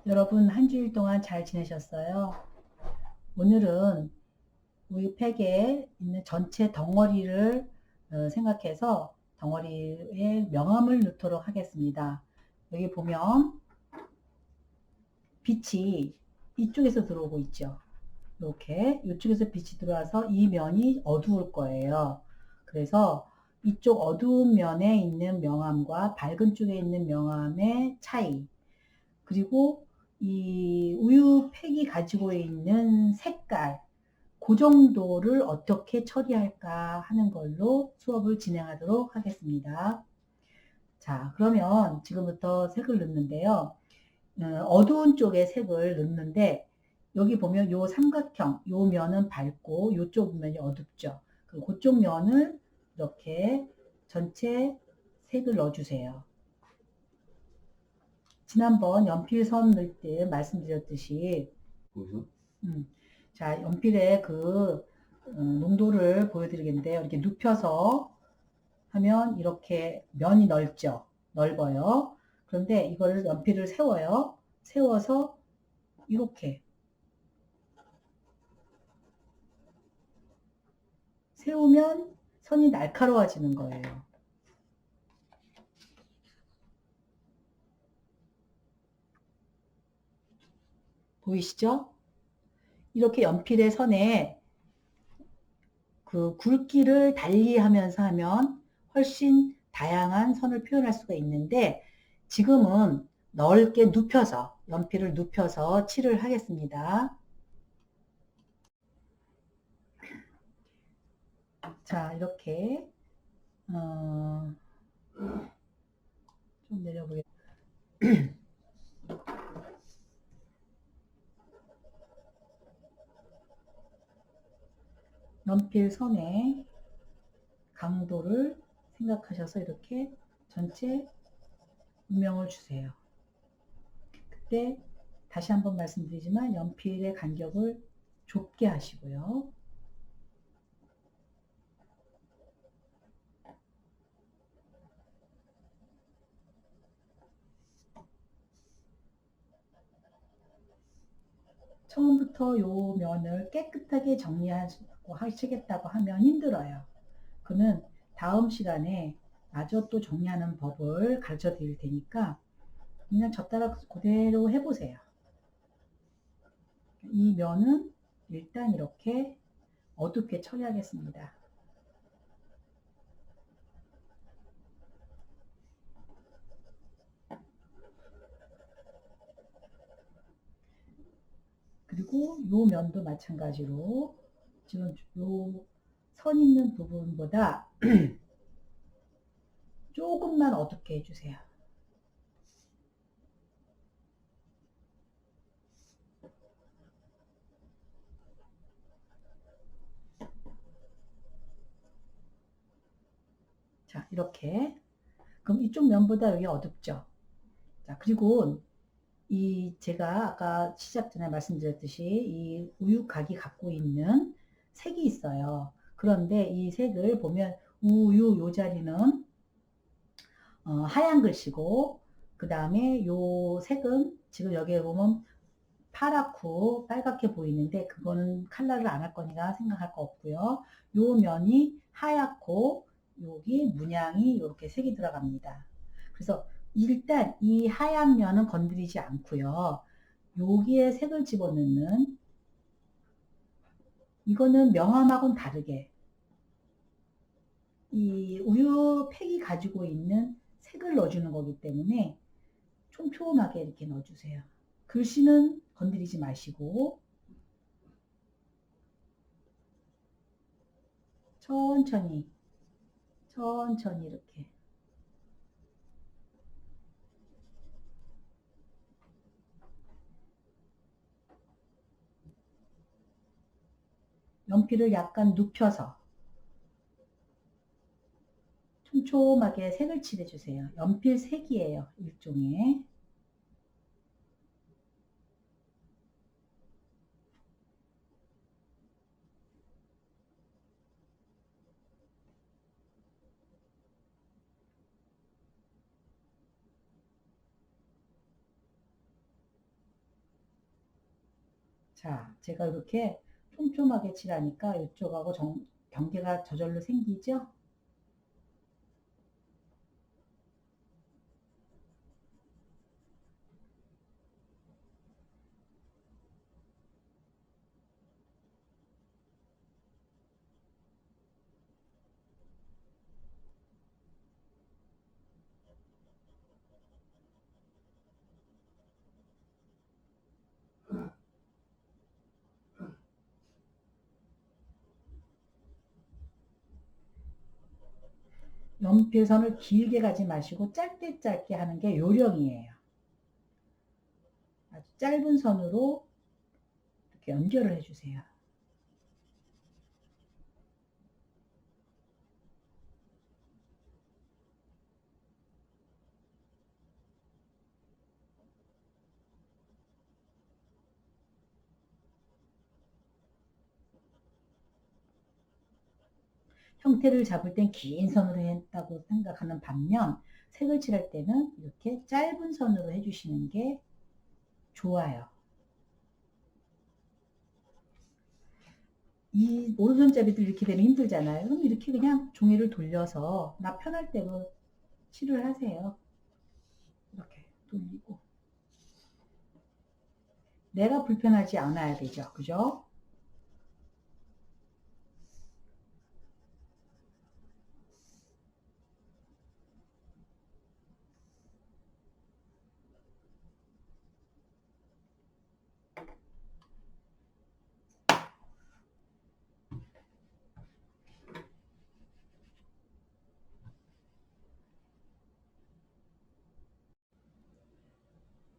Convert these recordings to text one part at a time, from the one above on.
여러분 한 주일 동안 잘 지내셨어요? 오늘은 우유팩에 있는 전체 덩어리를 생각해서 덩어리에 명암을 넣도록 하겠습니다. 여기 보면 빛이 이쪽에서 들어오고 있죠. 이렇게 이쪽에서 빛이 들어와서 이 면이 어두울 거예요. 그래서 이쪽 어두운 면에 있는 명암과 밝은 쪽에 있는 명암의 차이, 그리고 이 우유팩이 가지고 있는 색깔, 그 정도를 어떻게 처리할까 하는 걸로 수업을 진행하도록 하겠습니다. 자, 그러면 지금부터 색을 넣는데요. 어두운 쪽에 색을 넣는데 여기 보면 요 삼각형, 요 면은 밝고 요쪽 면이 어둡죠. 그쪽 면을 이렇게 전체 색을 넣어주세요. 지난번 연필선 넣을 때 말씀드렸듯이 자, 연필의 그 농도를 보여드리겠는데요. 이렇게 눕혀서 하면 이렇게 면이 넓어요. 그런데 이거를 연필을 세워요. 세워서 이렇게 세우면 선이 날카로워지는 거예요. 보이시죠? 이렇게 연필의 선에 그 굵기를 달리하면서 하면 훨씬 다양한 선을 표현할 수가 있는데 지금은 넓게 눕혀서 연필을 눕혀서 칠을 하겠습니다. 자, 이렇게 좀 내려보겠습니다. 연필 선의 강도를 생각하셔서 이렇게 전체 음영을 주세요. 그때 다시 한번 말씀드리지만 연필의 간격을 좁게 하시고요. 처음부터 요 면을 깨끗하게 정리하고 하시겠다고 하면 힘들어요. 그는 다음 시간에 마저 또 정리하는 법을 가르쳐 드릴 테니까 그냥 저 따라 그대로 해보세요. 이 면은 일단 이렇게 어둡게 처리하겠습니다. 그리고 요 면도 마찬가지로 지금 요 선 있는 부분보다 조금만 어둡게 해주세요. 자, 이렇게. 그럼 이쪽 면보다 여기 어둡죠? 자, 그리고 이 제가 아까 시작 전에 말씀드렸듯이 이 우유각이 갖고 있는 색이 있어요. 그런데 이 색을 보면 우유 요 자리는 하얀 글씨고 그 다음에 요 색은 지금 여기에 보면 파랗고 빨갛게 보이는데 그거는 컬러를 안 할 거니까 생각할 거 없고요. 요 면이 하얗고 여기 문양이 이렇게 색이 들어갑니다. 그래서 일단 이 하얀 면은 건드리지 않고요. 여기에 색을 집어넣는 이거는 명암하고는 다르게 이 우유팩이 가지고 있는 색을 넣어주는 거기 때문에 촘촘하게 이렇게 넣어주세요. 글씨는 건드리지 마시고 천천히 천천히 이렇게 연필을 약간 눕혀서 촘촘하게 색을 칠해주세요. 연필 색이에요. 일종의. 자, 제가 이렇게 촘촘하게 칠하니까 이쪽하고 경계가 저절로 생기죠? 연필선을 길게 가지 마시고 짧게 짧게 하는 게 요령이에요. 아주 짧은 선으로 이렇게 연결을 해주세요. 형태를 잡을 땐 긴 선으로 했다고 생각하는 반면 색을 칠할 때는 이렇게 짧은 선으로 해주시는 게 좋아요. 이 오른손잡이도 이렇게 되면 힘들잖아요. 그럼 이렇게 그냥 종이를 돌려서 나 편할 대로 칠을 하세요. 이렇게 돌리고. 내가 불편하지 않아야 되죠. 그죠?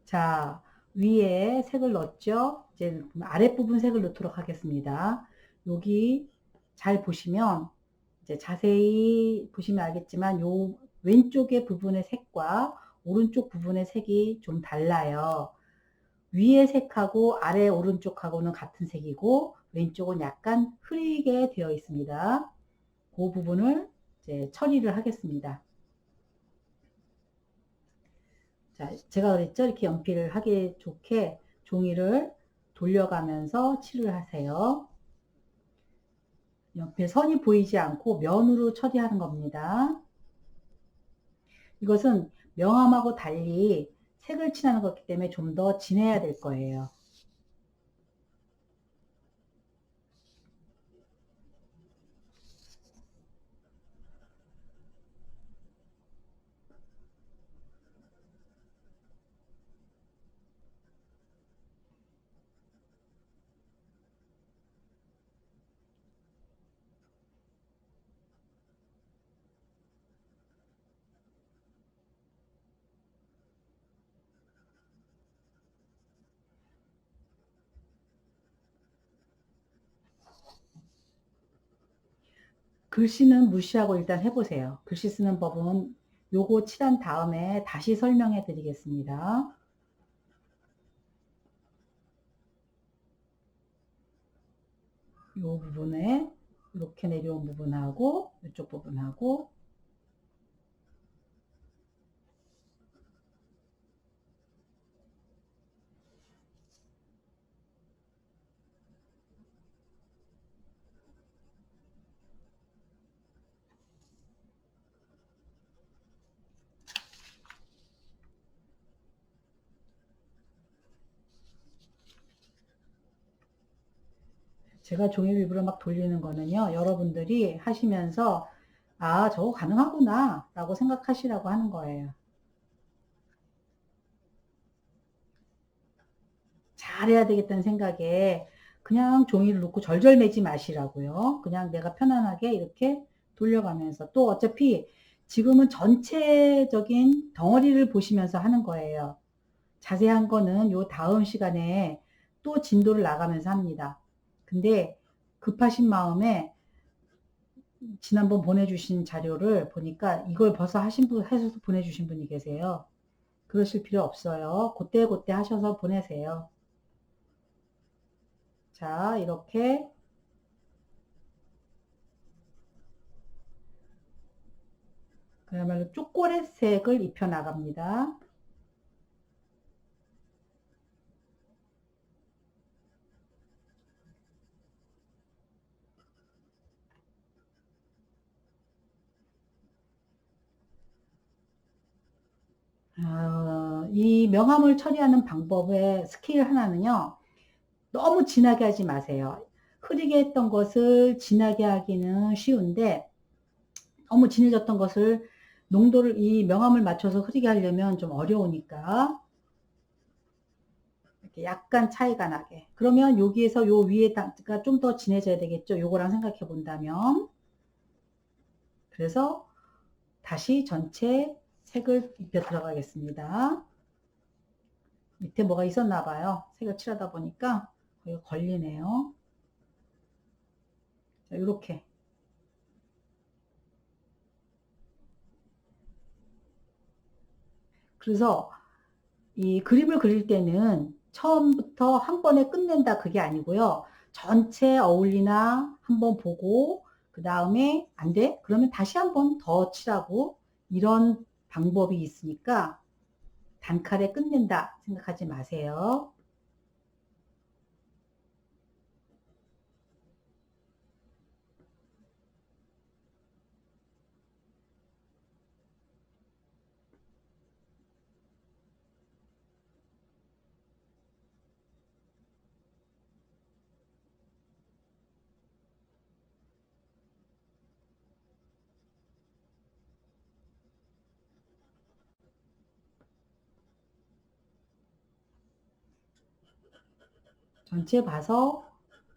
자, 위에 색을 넣었죠? 이제 아랫부분 색을 넣도록 하겠습니다. 여기 잘 보시면 이제 자세히 보시면 알겠지만 요 왼쪽의 부분의 색과 오른쪽 부분의 색이 좀 달라요. 위에 색하고 아래 오른쪽하고는 같은 색이고 왼쪽은 약간 흐리게 되어 있습니다. 그 부분을 이제 처리를 하겠습니다. 자, 제가 그랬죠? 이렇게 연필을 하기 좋게 종이를 돌려가면서 칠을 하세요. 연필 선이 보이지 않고 면으로 처리하는 겁니다. 이것은 명암하고 달리 색을 칠하는 거기 때문에 좀 더 진해야 될 거예요. 글씨는 무시하고 일단 해보세요. 글씨 쓰는 법은 요거 칠한 다음에 다시 설명해 드리겠습니다. 요 부분에 이렇게 내려온 부분하고 이쪽 부분하고 제가 종이를 일부러 막 돌리는 거는요. 여러분들이 하시면서 아, 저거 가능하구나 라고 생각하시라고 하는 거예요. 잘해야 되겠다는 생각에 그냥 종이를 놓고 절절매지 마시라고요. 그냥 내가 편안하게 이렇게 돌려가면서 또 어차피 지금은 전체적인 덩어리를 보시면서 하는 거예요. 자세한 거는 요 다음 시간에 또 진도를 나가면서 합니다. 근데 급하신 마음에 지난번 보내주신 자료를 보니까 이걸 벌써 하신 분, 해서 보내주신 분이 계세요. 그러실 필요 없어요. 그때 하셔서 보내세요. 자, 이렇게 그야말로 초콜릿색을 입혀 나갑니다. 이 명암을 처리하는 방법의 스킬 하나는요, 너무 진하게 하지 마세요. 흐리게 했던 것을 진하게 하기는 쉬운데, 너무 진해졌던 것을 농도를 이 명암을 맞춰서 흐리게 하려면 좀 어려우니까 이렇게 약간 차이가 나게. 그러면 여기에서 요 위에가 좀 더 진해져야 되겠죠. 요거랑 생각해 본다면. 그래서 다시 전체 색을 입혀 들어가겠습니다. 밑에 뭐가 있었나 봐요. 색을 칠하다 보니까 이거 걸리네요. 자, 이렇게. 그래서 이 그림을 그릴 때는 처음부터 한 번에 끝낸다 그게 아니고요. 전체 어울리나 한번 보고 그 다음에 안 돼? 그러면 다시 한번 더 칠하고 이런 방법이 있으니까 단칼에 끝낸다 생각하지 마세요. 전체 봐서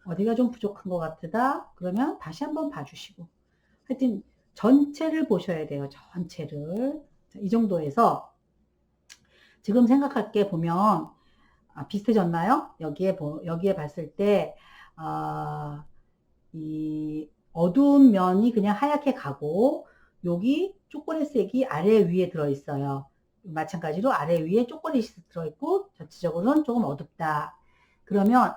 어디가 좀 부족한 것 같다 그러면 다시 한번 봐주시고 하여튼 전체를 보셔야 돼요. 전체를. 이 정도에서 지금 생각할 게 보면 비슷해졌나요? 여기에 봤을 때 이 어두운 면이 그냥 하얗게 가고 여기 초콜릿색이 아래 위에 들어있어요. 마찬가지로 아래 위에 초콜릿이 들어있고 전체적으로는 조금 어둡다. 그러면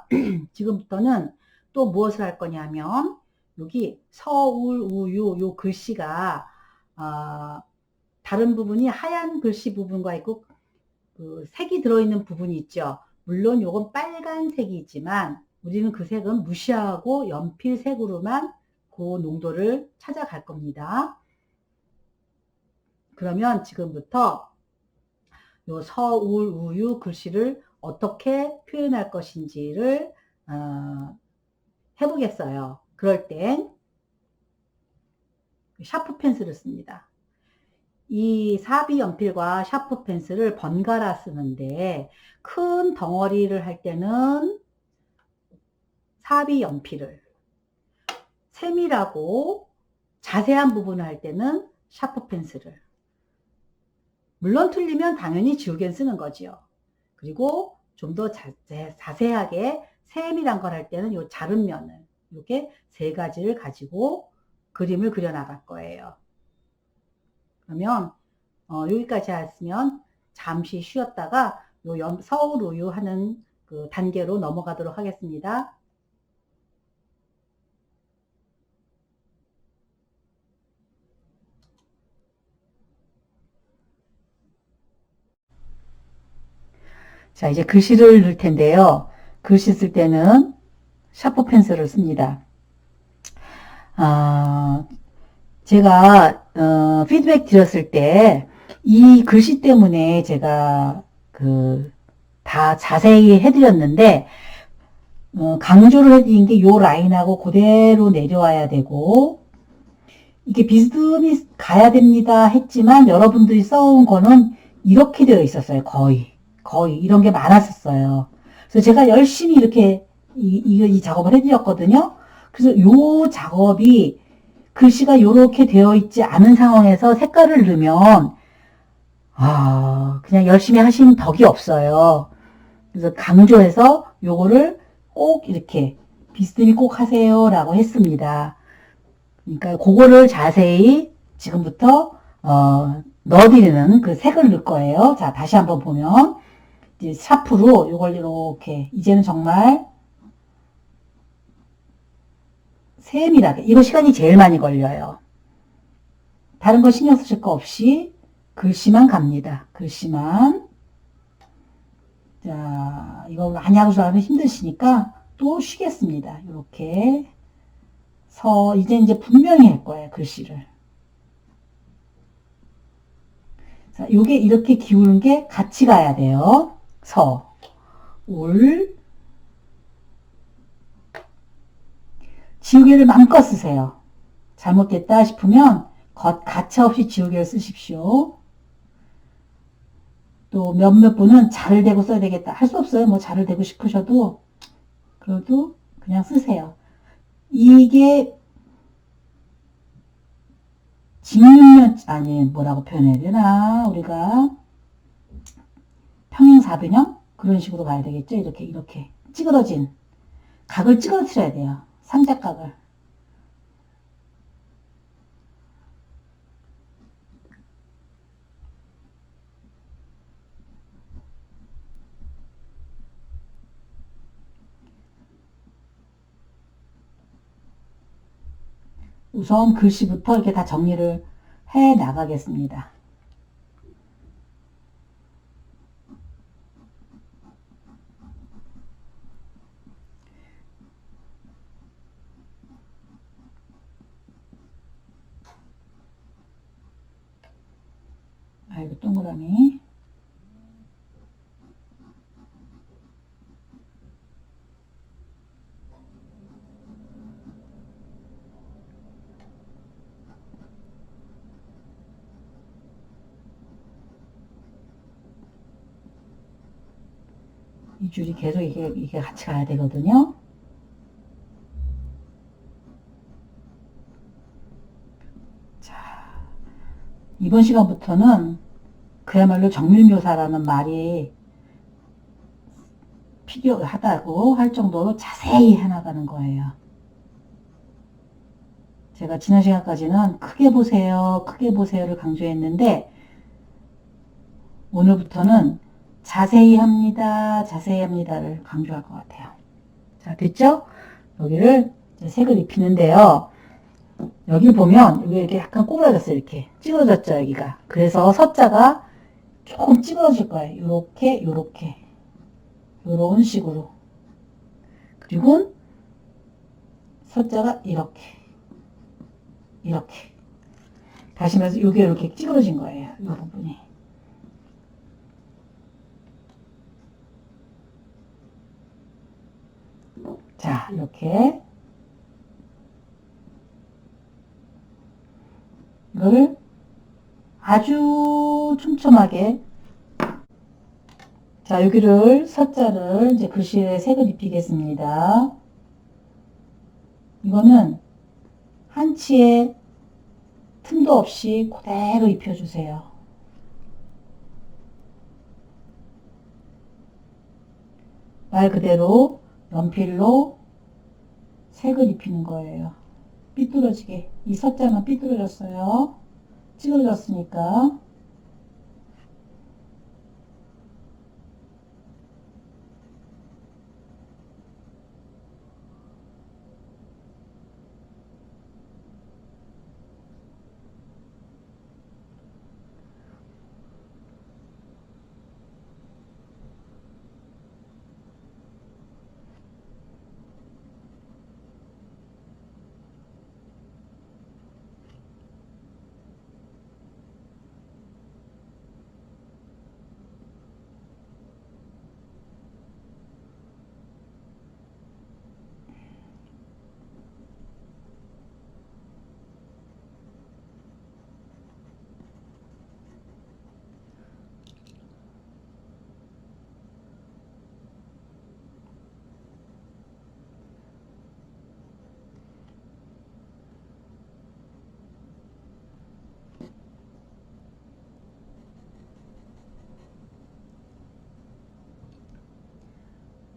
지금부터는 또 무엇을 할 거냐면 여기 서울 우유 요 글씨가 다른 부분이 하얀 글씨 부분과 있고 그 색이 들어있는 부분이 있죠. 물론 요건 빨간색이지만 우리는 그 색은 무시하고 연필색으로만 그 농도를 찾아갈 겁니다. 그러면 지금부터 요 서울 우유 글씨를 어떻게 표현할 것인지를 해보겠어요. 그럴 땐 샤프 펜슬을 씁니다. 이 사비 연필과 샤프 펜슬을 번갈아 쓰는데 큰 덩어리를 할 때는 사비 연필을, 세밀하고 자세한 부분을 할 때는 샤프 펜슬을. 물론 틀리면 당연히 지우개를 쓰는 거지요. 그리고 좀 더 자세하게 세밀한 걸 할 때는 이 자른 면을 이렇게 세 가지를 가지고 그림을 그려 나갈 거예요. 그러면 여기까지 했으면 잠시 쉬었다가 요 서울 우유 하는 그 단계로 넘어가도록 하겠습니다. 자, 이제 글씨를 넣을 텐데요. 글씨 쓸 때는 샤프 펜슬을 씁니다. 제가 피드백 드렸을 때 이 글씨 때문에 제가 다 자세히 해드렸는데 강조를 해드린 게 요 라인하고 그대로 내려와야 되고 이게 비스듬히 가야 됩니다 했지만 여러분들이 써온 거는 이렇게 되어 있었어요. 거의 이런 게 많았었어요. 그래서 제가 열심히 이렇게 이 작업을 해드렸거든요. 그래서 요 작업이 글씨가 이렇게 되어 있지 않은 상황에서 색깔을 넣으면 그냥 열심히 하신 덕이 없어요. 그래서 강조해서 요거를 꼭 이렇게 비스듬히 꼭 하세요 라고 했습니다. 그러니까 그거를 자세히 지금부터 넣어드리는 그 색을 넣을 거예요. 자, 다시 한번 보면 이제 샤프로 요걸 이렇게 이제는 정말 세밀하게 이거 시간이 제일 많이 걸려요. 다른 거 신경 쓰실 거 없이 글씨만 갑니다. 글씨만. 자, 이거 많이 하고 하면 힘드시니까 또 쉬겠습니다. 이렇게 이제 분명히 할 거예요. 글씨를. 자, 요게 이렇게 기울는 게 같이 가야 돼요. 올. 지우개를 마음껏 쓰세요. 잘못됐다 싶으면 가차없이 지우개를 쓰십시오. 또 몇몇 분은 자를 대고 써야 되겠다. 할 수 없어요. 뭐 자를 대고 싶으셔도. 그래도 그냥 쓰세요. 이게 직육면, 아니, 뭐라고 표현해야 되나? 우리가 평행사변형? 그런 식으로 가야 되겠죠? 이렇게. 찌그러진. 각을 찌그러뜨려야 돼요. 삼각각을. 우선 글씨부터 이렇게 다 정리를 해 나가겠습니다. 아이고, 동그라미. 이 줄이 계속 이게 같이 가야 되거든요. 자, 이번 시간부터는 그야말로 정밀묘사라는 말이 필요하다고 할 정도로 자세히 해나가는 거예요. 제가 지난 시간까지는 크게 보세요, 크게 보세요를 강조했는데 오늘부터는 자세히 합니다, 자세히 합니다를 강조할 것 같아요. 자, 됐죠? 여기를 이제 색을 입히는데요. 여기 보면 여기 이렇게 약간 꼬부라졌어요. 이렇게 찌그러졌죠, 여기가. 그래서 서자가 조금 찌그러질 거예요. 요렇게, 요렇게. 요런 식으로. 그리고 서자가 이렇게. 이렇게. 다시 말해서 요게 이렇게 찌그러진 거예요. 이 부분이. 자, 이렇게. 이거를 아주 촘촘하게. 자, 여기를 서자를 이제 글씨에 색을 입히겠습니다. 이거는 한치의 틈도 없이 그대로 입혀주세요. 말 그대로 연필로 색을 입히는 거예요. 삐뚤어지게. 이 서자만 삐뚤어졌어요. 찌그러졌으니까.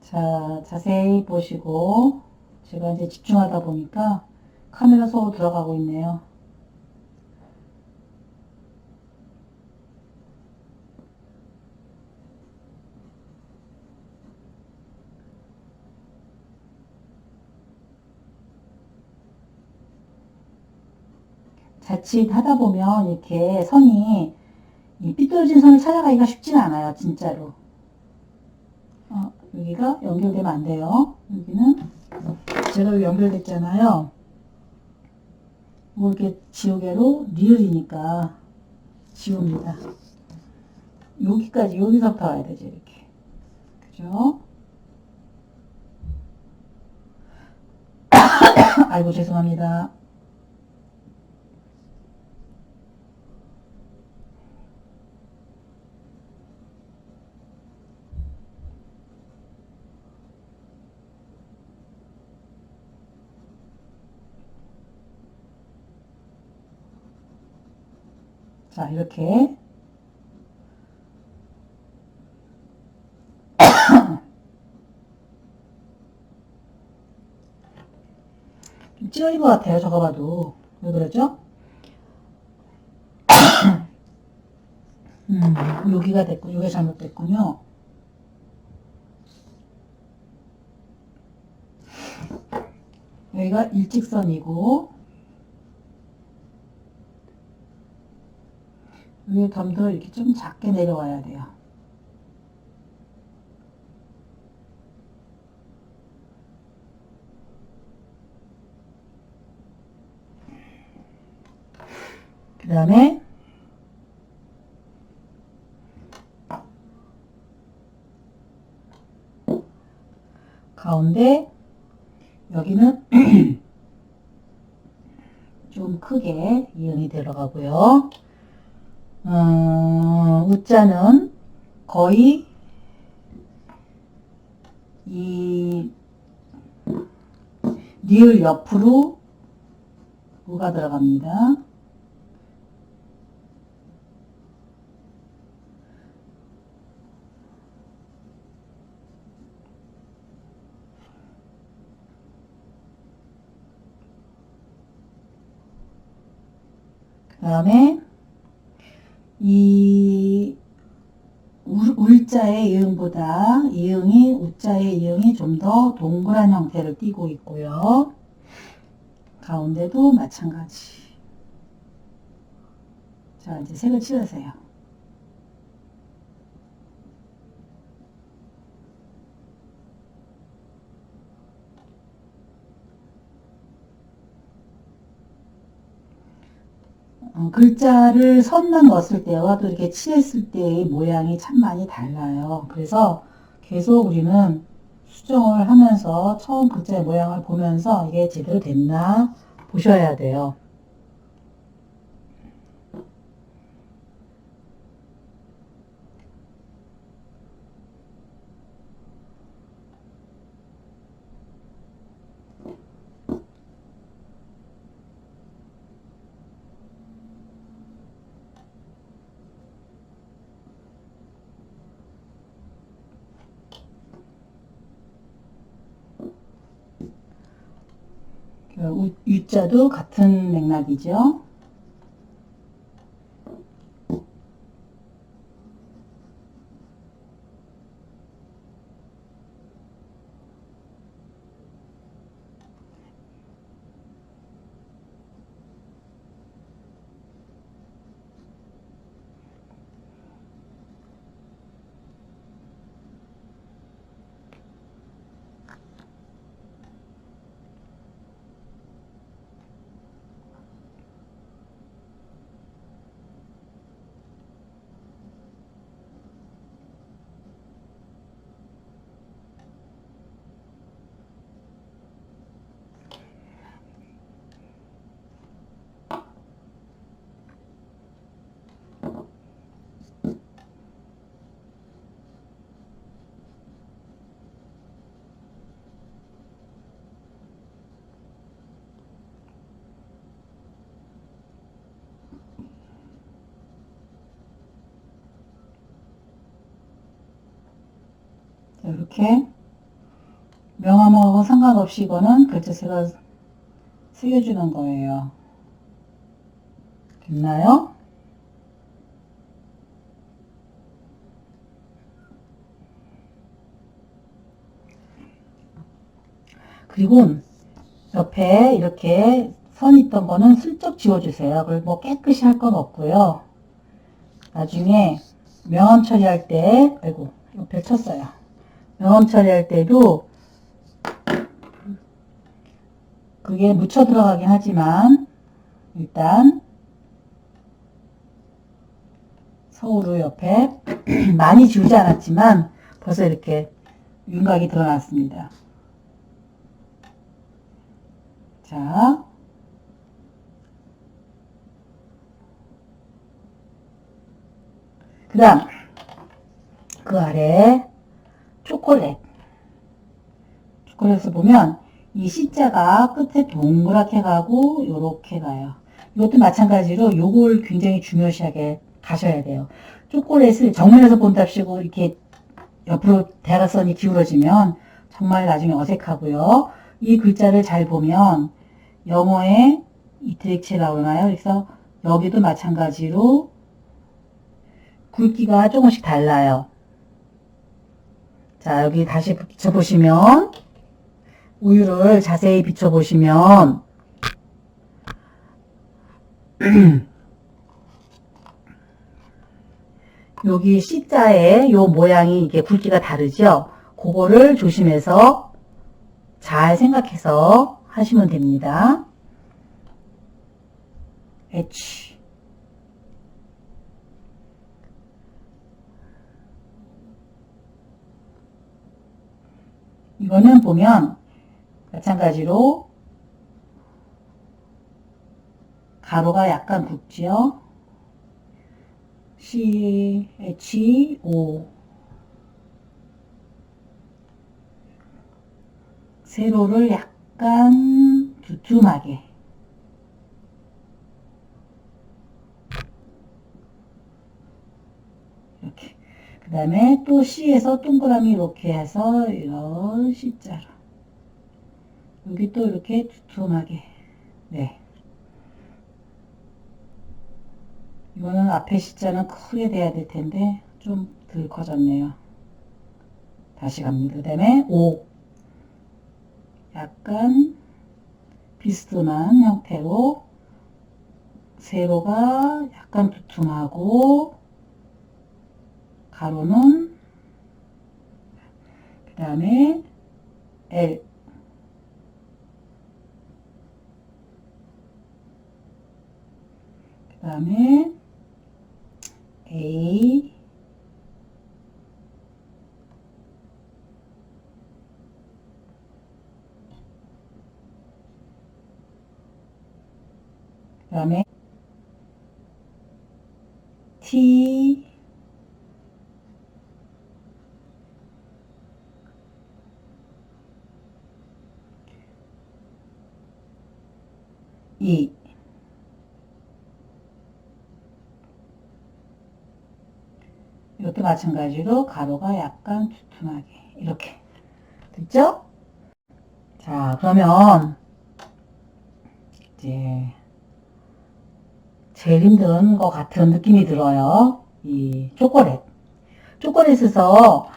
자, 자세히 보시고 제가 이제 집중하다 보니까 카메라 속으로 들어가고 있네요. 자칫 하다 보면 이렇게 선이 이 삐뚤어진 선을 찾아가기가 쉽진 않아요. 진짜로. 여기가 연결되면 안 돼요. 여기는 제가 여기 연결됐잖아요. 뭐 이렇게 지우개로 리을이니까 지웁니다. 여기까지, 여기서부터 와야 되죠, 이렇게. 그죠? 아이고, 죄송합니다. 자, 이렇게. 좀 찢어진 것 같아요, 저거 봐도. 왜 그러죠? 여기가 됐고, 여기가 잘못됐군요. 여기가 일직선이고, 여기 덤도 이렇게 좀 작게 내려와야 돼요. 그 다음에 가운데 여기는 좀 크게 이응이 들어가고요. 우자는 거의 이 니을 옆으로 우가 들어갑니다. 그 다음에 이 울자의 이응보다 우자의 이응이 좀 더 동그란 형태를 띠고 있고요. 가운데도 마찬가지. 자, 이제 색을 칠하세요. 글자를 선만 넣었을 때와 또 이렇게 칠했을 때의 모양이 참 많이 달라요. 그래서 계속 우리는 수정을 하면서 처음 글자의 모양을 보면서 이게 제대로 됐나 보셔야 돼요. U자도 같은 맥락이죠. 이렇게 명암하고 상관없이 이거는 글자색을 새겨주는 거예요. 됐나요? 그리고 옆에 이렇게 선 있던 거는 슬쩍 지워주세요. 그걸 뭐 깨끗이 할 건 없고요. 나중에 명암 처리할 때, 아이고, 옆에 쳤어요. 명암 처리할 때도 그게 묻혀 들어가긴 하지만 일단 서우로 옆에 많이 지우지 않았지만 벌써 이렇게 윤곽이 드러났습니다. 자, 그 다음 그 아래 초콜릿. 초콜릿을 보면 이 C자가 끝에 동그랗게 가고 요렇게 가요. 이것도 마찬가지로 요걸 굉장히 중요시하게 가셔야 돼요. 초콜릿을 정면에서 본답시고 이렇게 옆으로 대각선이 기울어지면 정말 나중에 어색하고요. 이 글자를 잘 보면 영어에 이트렉치라고 하나요? 그래서 여기도 마찬가지로 굵기가 조금씩 달라요. 자, 여기 다시 비춰보시면 우유를 자세히 비춰보시면 여기 C자의 요 모양이 이게 굵기가 다르죠? 그거를 조심해서 잘 생각해서 하시면 됩니다. H. 이거는 보면 마찬가지로 가로가 약간 굵지요? C, H, O. 세로를 약간 두툼하게. 이렇게. 그 다음에 또 C에서 동그라미 이렇게 해서 이런 C자로. 여기 또 이렇게 두툼하게. 네. 이거는 앞에 C자는 크게 돼야 될 텐데 좀 덜 커졌네요. 다시 갑니다. 그 다음에 O. 약간 비스듬한 형태로 세로가 약간 두툼하고 가로는 그 다음에 L. 그 다음에 A. 그 다음에 T. E. 이것도 마찬가지로 가로가 약간 두툼하게 이렇게 됐죠? 자, 그러면 이제 제일 힘든 것 같은 느낌이 들어요. 이 초콜릿. 초콜릿에서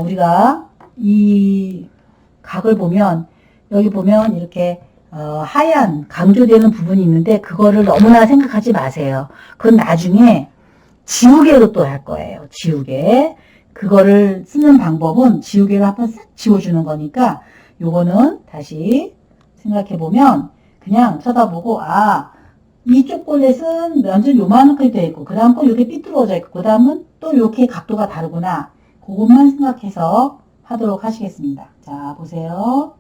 우리가 이 각을 보면 여기 보면 이렇게 하얀 강조되는 부분이 있는데 그거를 너무나 생각하지 마세요. 그건 나중에 지우개로 또 할 거예요. 지우개. 그거를 쓰는 방법은 지우개로 한번 싹 지워주는 거니까 요거는 다시 생각해 보면 그냥 쳐다보고 이 초콜릿은 면적 요만하게 되어 있고 그 다음 거 이렇게 삐뚤어져 있고 그 다음은 또 이렇게 각도가 다르구나. 그것만 생각해서 하도록 하시겠습니다. 자, 보세요.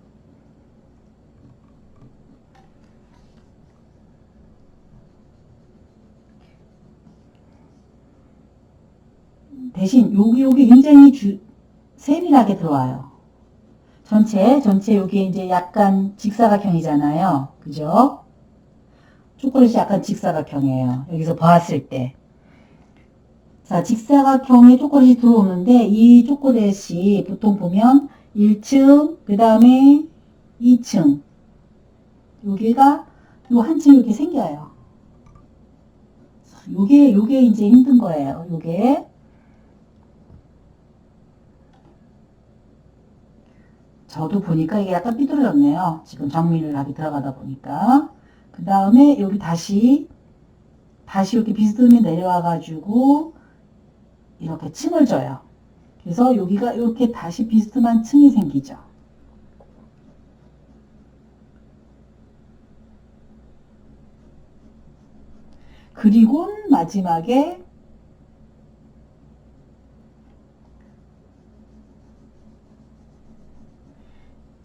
대신 여기 굉장히 세밀하게 들어와요. 전체 여기 이제 약간 직사각형이잖아요. 그죠? 초콜릿이 약간 직사각형이에요. 여기서 봤을 때. 자, 직사각형의 초콜릿이 들어오는데 이 초콜릿이 보통 보면 1층, 그 다음에 2층. 여기가 요 한 층 이렇게 생겨요. 요게 이제 힘든 거예요. 요게. 저도 보니까 이게 약간 삐뚤어졌네요. 지금 정리를 하게 들어가다 보니까. 그 다음에 여기 다시 이렇게 비스듬히 내려와가지고 이렇게 층을 줘요. 그래서 여기가 이렇게 다시 비스듬한 층이 생기죠. 그리고 마지막에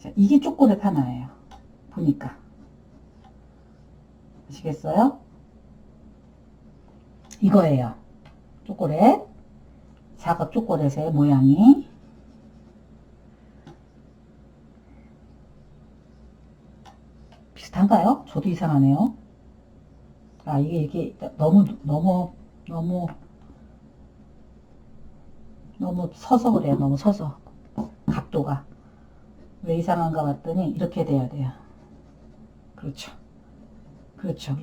자, 이게 초콜릿 하나예요. 보니까. 아시겠어요? 이거예요. 초콜릿. 사각 초콜릿의 모양이. 비슷한가요? 저도 이상하네요. 아, 이게 너무 서서 그래요. 너무 서서. 각도가. 왜 이상한가 봤더니 이렇게 돼야 돼요. 그렇죠. 그렇죠.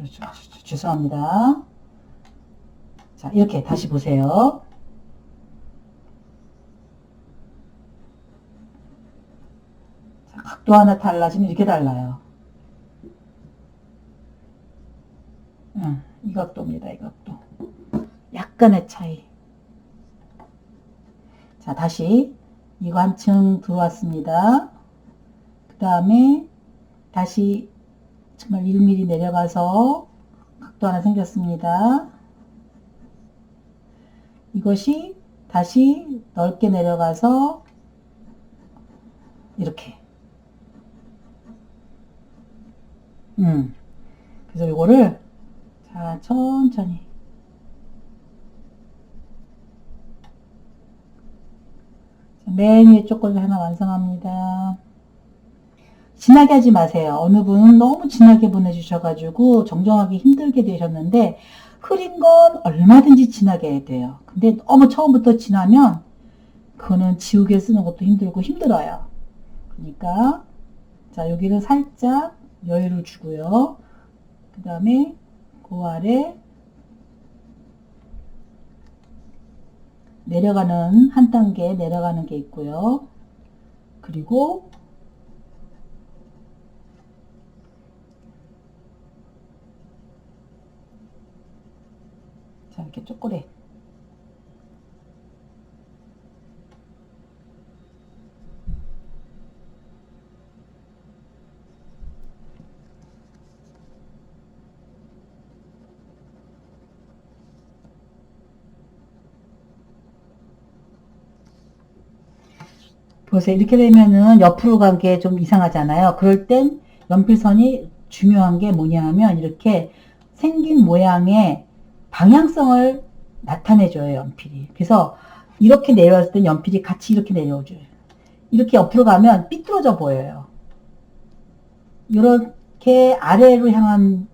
죄송합니다. 자, 이렇게 다시 보세요. 자, 각도 하나 달라지면 이렇게 달라요. 이 각도입니다. 이 각도. 약간의 차이. 자, 다시 이거 한층 들어왔습니다. 그 다음에 다시 정말 1mm 내려가서 각도 하나 생겼습니다. 이것이 다시 넓게 내려가서 이렇게. 그래서 이거를 자, 천천히. 자, 맨 위에 초콜릿 하나 완성합니다. 진하게 하지 마세요. 어느 분은 너무 진하게 보내주셔가지고 정정하기 힘들게 되셨는데 흐린 건 얼마든지 진하게 해야 돼요. 근데 너무 처음부터 진하면 그거는 지우개 쓰는 것도 힘들고 힘들어요. 그러니까 자, 여기는 살짝 여유를 주고요. 그 다음에 그 아래 내려가는 한 단계 내려가는 게 있고요. 그리고 자, 이렇게 초콜릿. 보세요. 이렇게 되면은 옆으로 간 게 좀 이상하잖아요. 그럴 땐 연필선이 중요한 게 뭐냐 하면 이렇게 생긴 모양의 방향성을 나타내줘요. 연필이. 그래서 이렇게 내려왔을 땐 연필이 같이 이렇게 내려오줘요. 이렇게 옆으로 가면 삐뚤어져 보여요. 이렇게 아래로 향한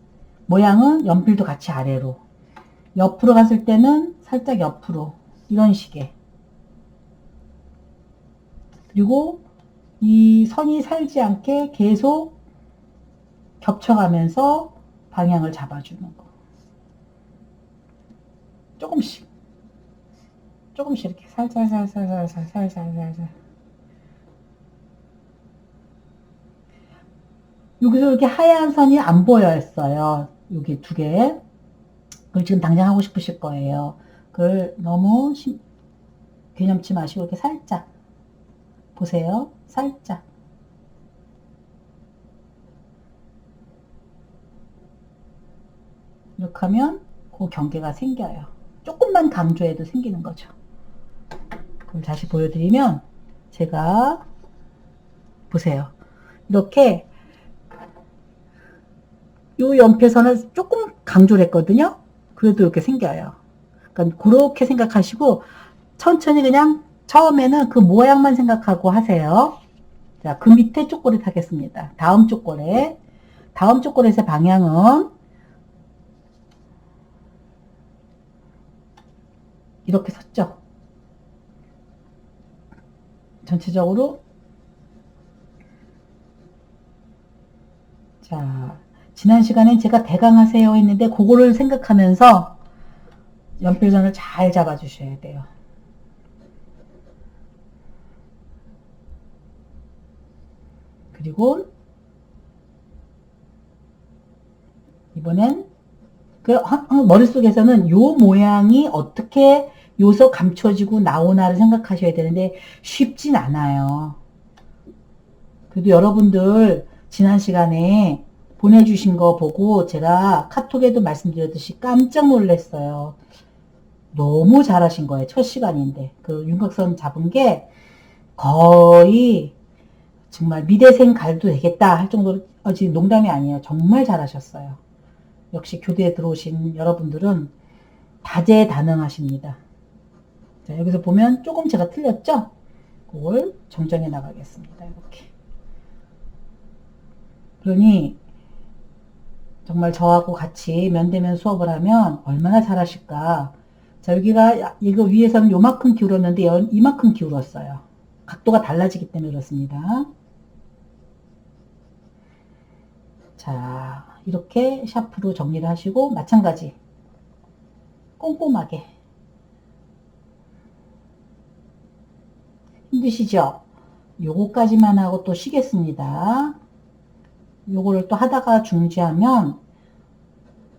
모양은 연필도 같이 아래로. 옆으로 갔을 때는 살짝 옆으로. 이런 식의. 그리고 이 선이 살지 않게 계속 겹쳐가면서 방향을 잡아주는 거. 조금씩 이렇게 살살 여기서 이렇게 하얀 선이 안 보였어요. 여기 두 개. 그걸 지금 당장 하고 싶으실 거예요. 그걸 너무 개념치 마시고 이렇게 살짝 보세요. 살짝. 이렇게 하면 그 경계가 생겨요. 조금만 강조해도 생기는 거죠. 그럼 다시 보여드리면 제가 보세요. 이렇게 요 연필선을 조금 강조를 했거든요. 그래도 이렇게 생겨요. 그러니까 그렇게 생각하시고 천천히 그냥 처음에는 그 모양만 생각하고 하세요. 자, 그 밑에 초콜릿 하겠습니다. 다음 초콜릿. 다음 초콜릿의 방향은 이렇게 섰죠. 전체적으로. 자, 지난 시간엔 제가 대강 하세요 했는데 그거를 생각하면서 연필선을 잘 잡아주셔야 돼요. 그리고 이번엔 그 머릿속에서는 요 모양이 어떻게 요소 감춰지고 나오나를 생각하셔야 되는데 쉽진 않아요. 그래도 여러분들 지난 시간에 보내주신 거 보고 제가 카톡에도 말씀드렸듯이 깜짝 놀랐어요. 너무 잘하신 거예요. 첫 시간인데. 그 윤곽선 잡은 게 거의 정말 미대생 가도 되겠다 할 정도로 지금 농담이 아니에요. 정말 잘하셨어요. 역시 교대에 들어오신 여러분들은 다재다능하십니다. 자, 여기서 보면 조금 제가 틀렸죠? 그걸 정정해 나가겠습니다. 이렇게. 그러니 정말 저하고 같이 면대면 수업을 하면 얼마나 잘하실까. 자, 여기가 이거 위에서는 요만큼 기울었는데 이만큼 기울었어요. 각도가 달라지기 때문에 그렇습니다. 자, 이렇게 샤프로 정리를 하시고 마찬가지 꼼꼼하게. 힘드시죠? 요거까지만 하고 또 쉬겠습니다. 요거를 또 하다가 중지하면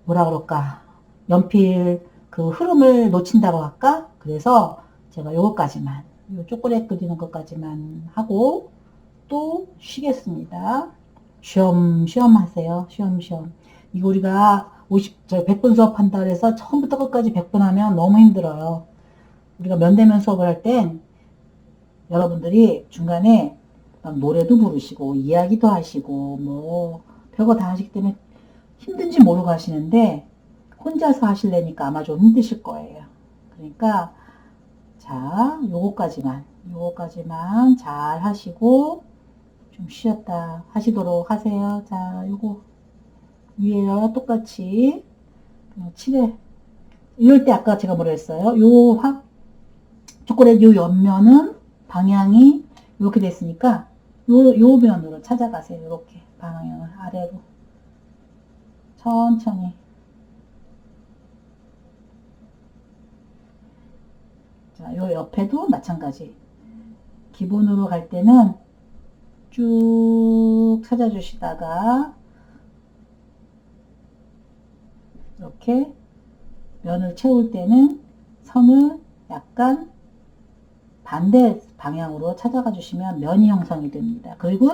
뭐라 그럴까, 연필 그 흐름을 놓친다고 할까? 그래서 제가 요거까지만, 요 초콜릿 그리는 것까지만 하고 또 쉬겠습니다. 쉬엄쉬엄 하세요. 쉬엄쉬엄. 이거 우리가 100분 수업한다 그래서 처음부터 끝까지 100분 하면 너무 힘들어요. 우리가 면대면 수업을 할 땐 여러분들이 중간에 막 노래도 부르시고 이야기도 하시고 뭐 별거 다 하시기 때문에 힘든지 모르고 하시는데 혼자서 하실래니까 아마 좀 힘드실 거예요. 그러니까 자, 요거까지만 잘 하시고 좀 쉬었다 하시도록 하세요. 자, 요거 위에요 똑같이 칠해. 이럴 때 아까 제가 뭐라 했어요? 초콜릿 요 옆면은 방향이 이렇게 됐으니까 요 면으로 찾아가세요. 이렇게 방향을 아래로 천천히. 자, 요 옆에도 마찬가지. 기본으로 갈 때는 쭉 찾아주시다가 이렇게 면을 채울 때는 선을 약간 반대 방향으로 찾아가 주시면 면이 형성이 됩니다. 그리고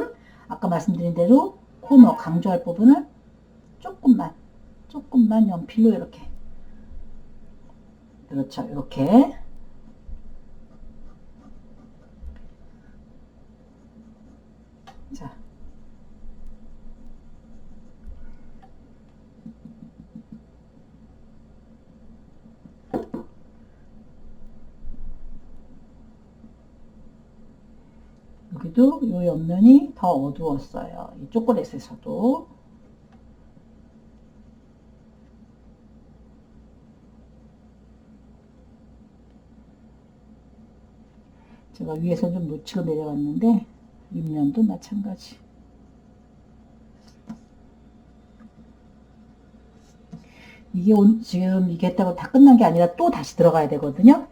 아까 말씀드린 대로 코너 강조할 부분을 조금만 연필로 이렇게, 그렇죠, 이렇게. 자, 여기도 이 옆면이 더 어두웠어요. 이 초콜릿에서도. 제가 위에서 좀 놓치고 내려왔는데 윗면도 마찬가지. 이게 지금 이게 했다고 다 끝난 게 아니라 또 다시 들어가야 되거든요.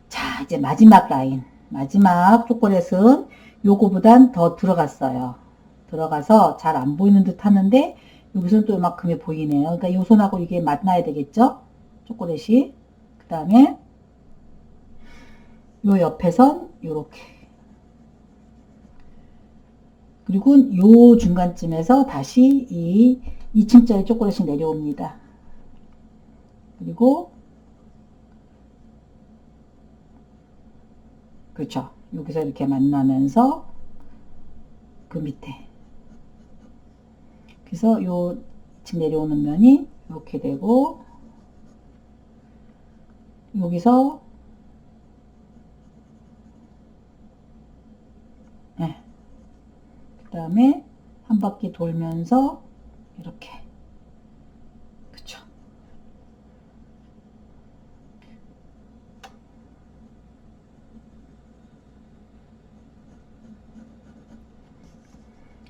자, 이제 마지막 라인. 마지막 초콜릿은 요거보단 더 들어갔어요. 들어가서 잘 안 보이는 듯 하는데 여기서는 또 이만큼이 보이네요. 그러니까 요 손하고 이게 만나야 되겠죠? 초콜릿이. 그 다음에 요 옆에선 요렇게. 그리고 요 중간쯤에서 다시 이 2층짜리 초콜릿이 내려옵니다. 그리고 그렇죠. 여기서 이렇게 만나면서 그 밑에. 그래서 요 지금 내려오는 면이 이렇게 되고 여기서 네. 그 다음에 한 바퀴 돌면서 이렇게. 그쵸.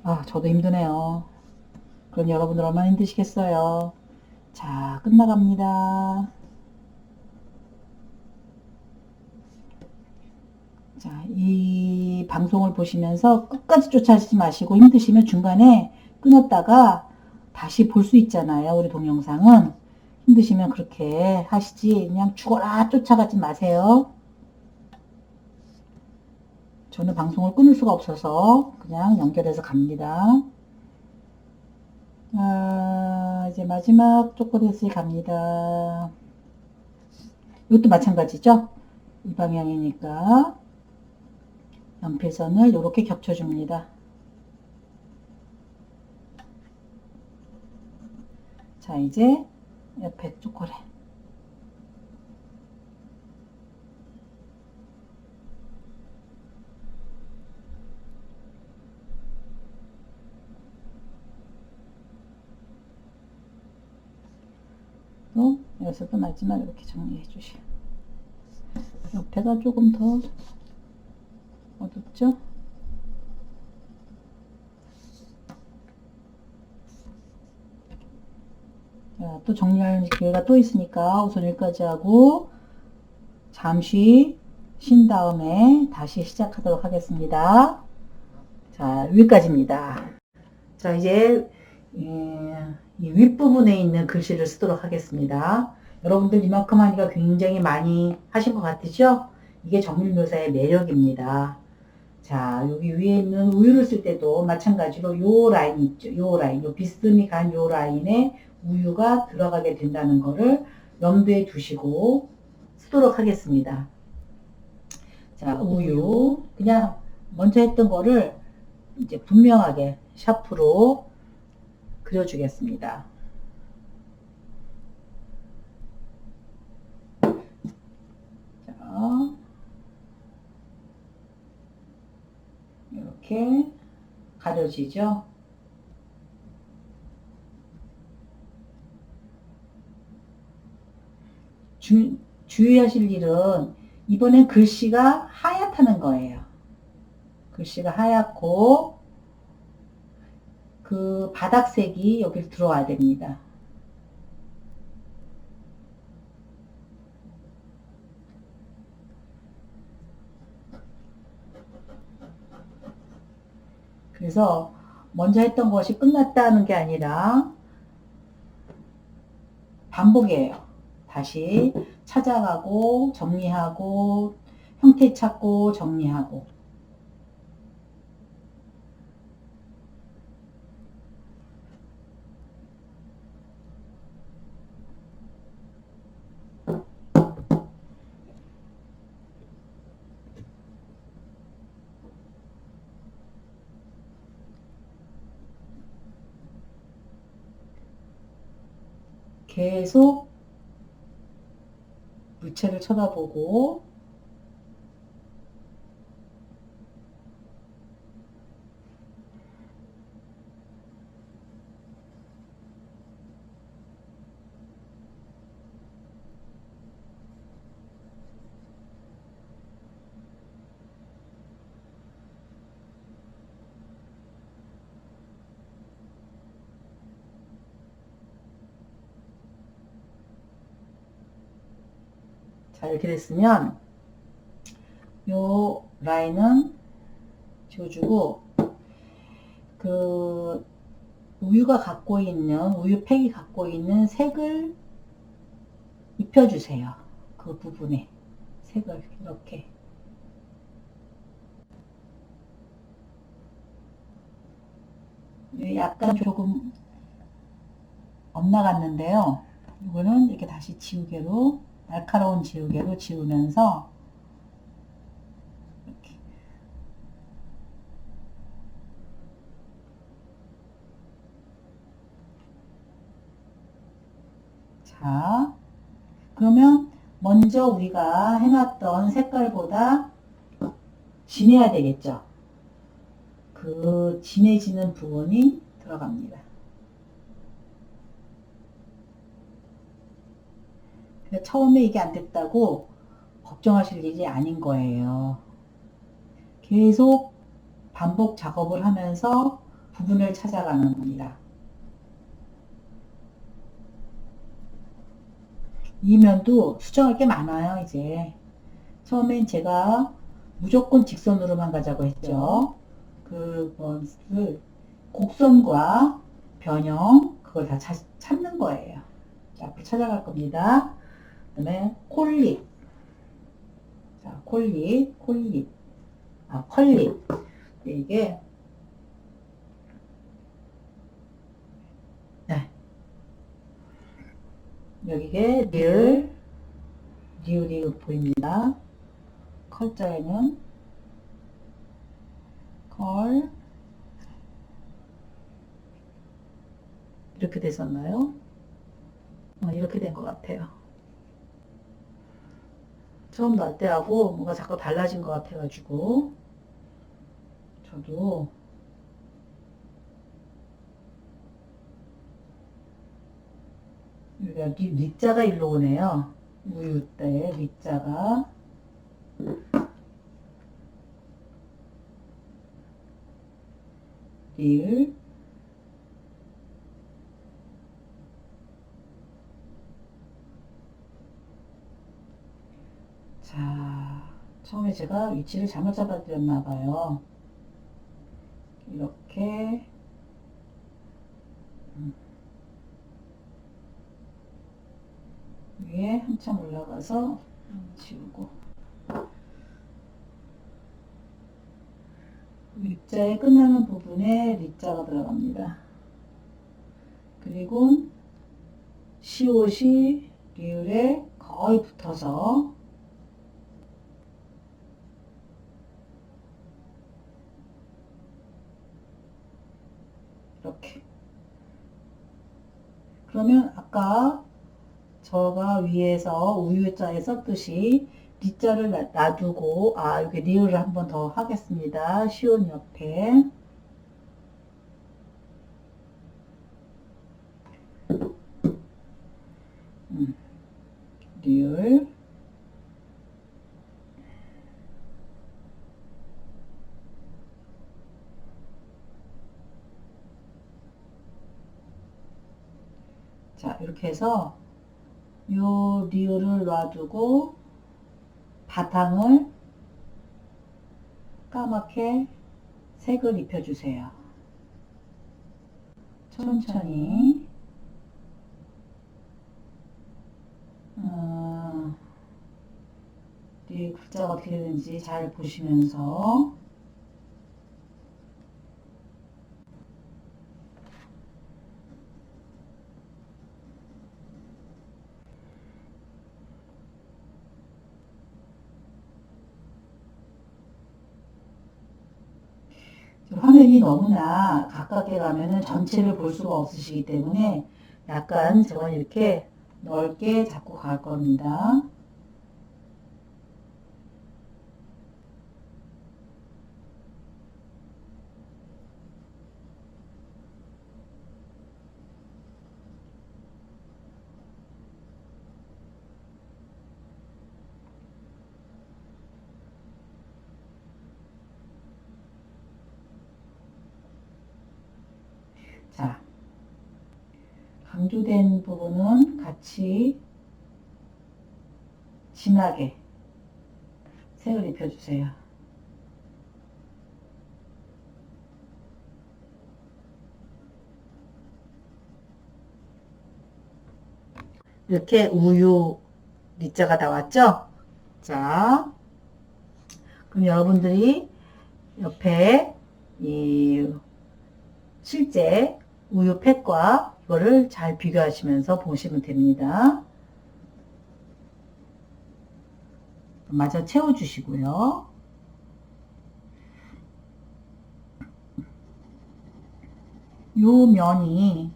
아, 저도 힘드네요. 그럼 여러분들 얼마나 힘드시겠어요. 자, 끝나갑니다. 자, 이 방송을 보시면서 끝까지 쫓아가지 마시고 힘드시면 중간에 끊었다가 다시 볼 수 있잖아요. 우리 동영상은. 힘드시면 그렇게 하시지 그냥 죽어라 쫓아가지 마세요. 저는 방송을 끊을 수가 없어서 그냥 연결해서 갑니다. 이제 마지막 초콜릿이 갑니다. 이것도 마찬가지죠? 이 방향이니까 연필선을 이렇게 겹쳐줍니다. 자, 이제 옆에 초콜릿. 또 여기서도 마지막 이렇게 정리해 주시고, 옆에가 조금 더 어둡죠? 자, 또 정리할 기회가 또 있으니까 우선 여기까지 하고 잠시 쉰 다음에 다시 시작하도록 하겠습니다. 자, 여기까지입니다. 자, 이제 이 윗부분에 있는 글씨를 쓰도록 하겠습니다. 여러분들 이만큼 하니까 굉장히 많이 하신 것 같으죠? 이게 정밀묘사의 매력입니다. 자, 여기 위에 있는 우유를 쓸 때도 마찬가지로 요 라인 있죠? 요 라인, 요 비스듬히 간 요 라인에 우유가 들어가게 된다는 거를 염두에 두시고 쓰도록 하겠습니다. 자, 우유. 그냥 먼저 했던 거를 이제 분명하게 샤프로 그려주겠습니다. 자, 이렇게 가려지죠. 주의하실 일은 이번엔 글씨가 하얗다는 거예요. 글씨가 하얗고 그 바닥색이 여기 들어와야 됩니다. 그래서 먼저 했던 것이 끝났다는 게 아니라 반복이에요. 다시 찾아가고 정리하고 형태 찾고 정리하고. 계속 물체를 쳐다보고 자, 이렇게 됐으면 요 라인은 지워주고 그 우유가 갖고 있는 우유팩이 갖고 있는 색을 입혀주세요. 그 부분에 색을 이렇게 약간 조금 엇나갔는데요. 이거는 이렇게 다시 지우개로 날카로운 지우개로 지우면서 이렇게. 자, 그러면 먼저 우리가 해놨던 색깔보다 진해야 되겠죠. 그 진해지는 부분이 들어갑니다. 처음에 이게 안 됐다고 걱정하실 일이 아닌 거예요. 계속 반복 작업을 하면서 부분을 찾아가는 겁니다. 이 면도 수정할 게 많아요. 이제 처음엔 제가 무조건 직선으로만 가자고 했죠. 그것을 곡선과 변형 그걸 다 찾는 거예요. 자, 앞으로 찾아갈 겁니다. 그 다음에 콜립. 자, 콜립. 컬립. 이게 네. 여기게 리을이 보입니다. 컬자에는 컬 이렇게 됐었나요? 이렇게 된 것 같아요. 처음 날 때하고 뭔가 자꾸 달라진 것 같아가지고 저도 여기가 리자가 일로 오네요. 우유 때 리자가 릴 자, 처음에 제가 위치를 잘못 잡아드렸나 봐요. 이렇게 위에 한참 올라가서 지우고 리자에 끝나는 부분에 리자가 들어갑니다. 그리고 시옷이 리을에 거의 붙어서 이렇게 그러면 아까 저가 위에서 우유자에 썼듯이 리자를 놔두고 이렇게 리을을 한 번 더 하겠습니다. 시온 옆에 리을 자 이렇게 해서 요 리을을 놔두고 바탕을 까맣게 색을 입혀주세요. 천천히 이 글자가 어떻게 되는지 잘 보시면서 화면이 너무나 가깝게 가면은 전체를 볼 수가 없으시기 때문에 약간 저는 이렇게 넓게 잡고 갈 겁니다. 자, 강조된 부분은 같이 진하게 색을 입혀주세요. 이렇게 우유 리자가 나왔죠? 자, 그럼 여러분들이 옆에 이 실제 우유 팩과 이거를 잘 비교하시면서 보시면 됩니다. 마저 채워주시고요. 요 면이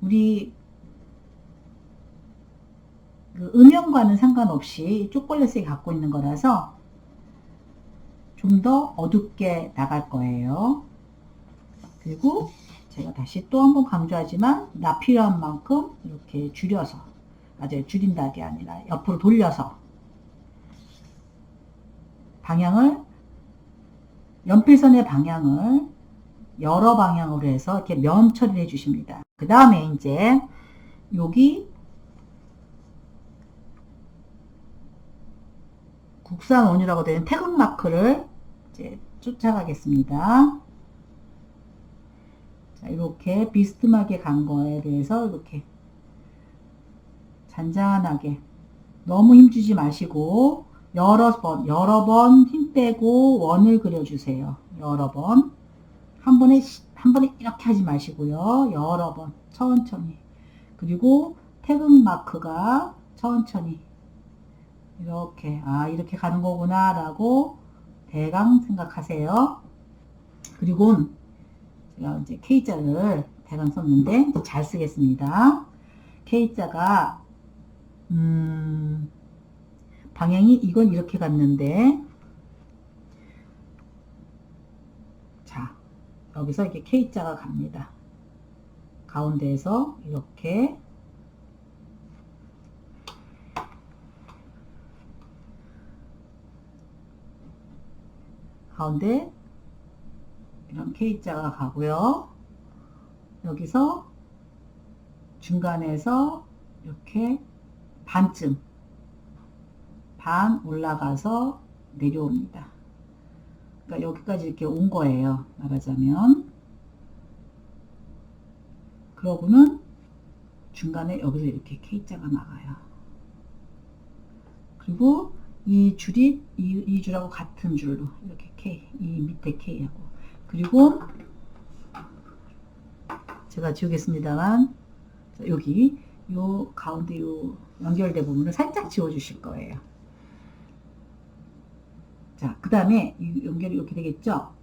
우리 그 음영과는 상관없이 초콜릿색이 갖고 있는 거라서 좀 더 어둡게 나갈 거예요. 그리고 제가 다시 또 한번 강조하지만 나 필요한 만큼 이렇게 줄여서 맞아요. 줄인다게 아니라 옆으로 돌려서 방향을 연필선의 방향을 여러 방향으로 해서 이렇게 면 처리를 해주십니다. 그 다음에 이제 여기 국산 원유라고 되는 태극 마크를 이제 쫓아가겠습니다. 자, 이렇게 비스듬하게 간 거에 대해서 이렇게 잔잔하게 너무 힘주지 마시고 여러 번 힘 빼고 원을 그려주세요. 여러 번. 한 번에 이렇게 하지 마시고요. 여러 번 천천히. 그리고 태극 마크가 천천히 이렇게 이렇게 가는 거구나 라고 대강 생각하세요. 그리고 제가 이제 K자를 대강 썼는데 잘 쓰겠습니다. K자가 방향이 이건 이렇게 갔는데, 자, 여기서 이렇게 K자가 갑니다. 가운데에서 이렇게 가운데 이런 K자가 가고요. 여기서 중간에서 이렇게 반쯤 반 올라가서 내려옵니다. 그러니까 여기까지 이렇게 온 거예요. 말하자면. 그러고는 중간에 여기서 이렇게 K자가 나가요. 그리고 이 줄이 이 줄하고 같은 줄로 이렇게 K, 이 밑에 K하고. 그리고 제가 지우겠습니다만, 여기 요 가운데 요 연결된 부분을 살짝 지워 주실 거예요. 자, 그 다음에 이 연결이 이렇게 되겠죠?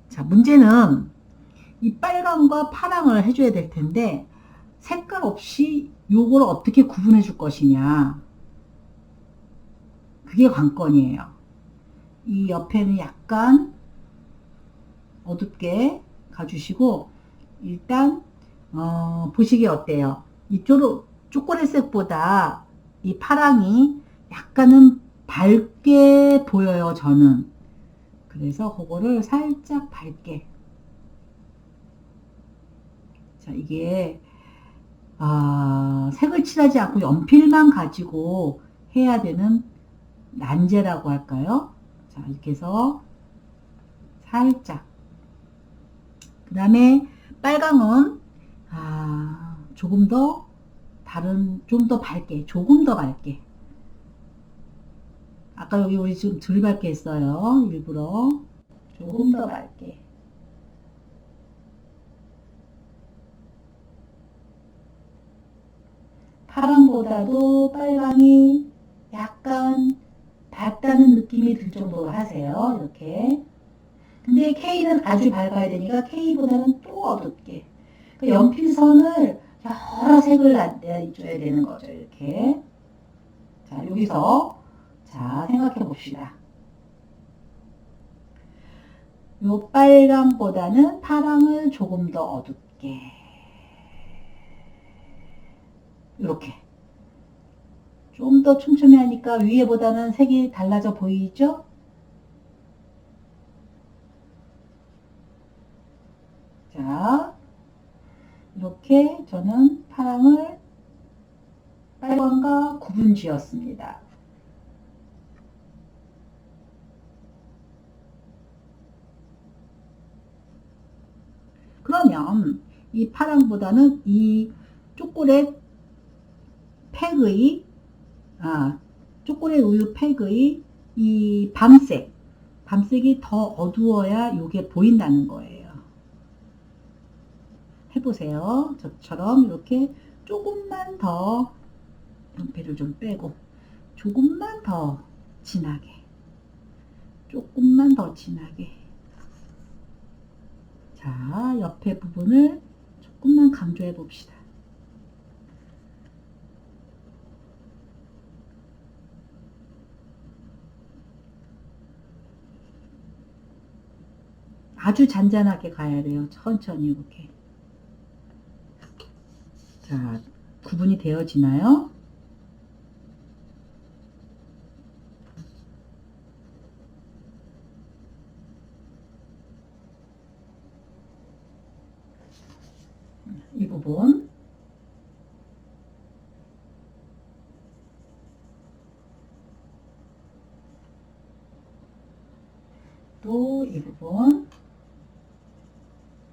자, 문제는 이 빨강과 파랑을 해줘야 될 텐데, 색깔 없이 요걸 어떻게 구분해 줄 것이냐. 그게 관건이에요. 이 옆에는 약간 어둡게 가주시고, 일단 보시기에 어때요? 이쪽으로 초콜릿색보다 이 파랑이 약간은 밝게 보여요, 저는. 그래서 그거를 살짝 밝게. 자, 이게 색을 칠하지 않고 연필만 가지고 해야 되는 난제라고 할까요? 자, 이렇게 해서 살짝. 그 다음에 빨강은 조금 더 좀 더 밝게, 조금 더 밝게. 아까 여기 우리 지금 덜 밝게 했어요. 일부러 조금 더 밝게. 파랑보다도 빨강이 약간 밝다는 느낌이 들 정도로 하세요. 이렇게. 근데 K는 아주 밝아야 되니까 K보다는 또 어둡게. 그 연필선을 여러 색을 내줘야 되는 거죠. 이렇게. 자, 여기서 자, 생각해 봅시다. 요 빨강보다는 파랑을 조금 더 어둡게. 이렇게. 좀 더 촘촘히 하니까 위에보다는 색이 달라져 보이죠? 자, 이렇게 저는 파랑을 빨강과 구분 지었습니다. 그러면 이 파랑보다는 이 초콜릿 팩의 초콜릿 우유 팩의 이 밤색이 더 어두워야 이게 보인다는 거예요. 해보세요. 저처럼 이렇게 조금만 더 연필을 좀 빼고 조금만 더 진하게, 조금만 더 진하게. 자, 옆에 부분을 조금만 강조해 봅시다. 아주 잔잔하게 가야 돼요. 천천히 이렇게. 자, 구분이 되어지나요? 이 부분. 또 이 부분.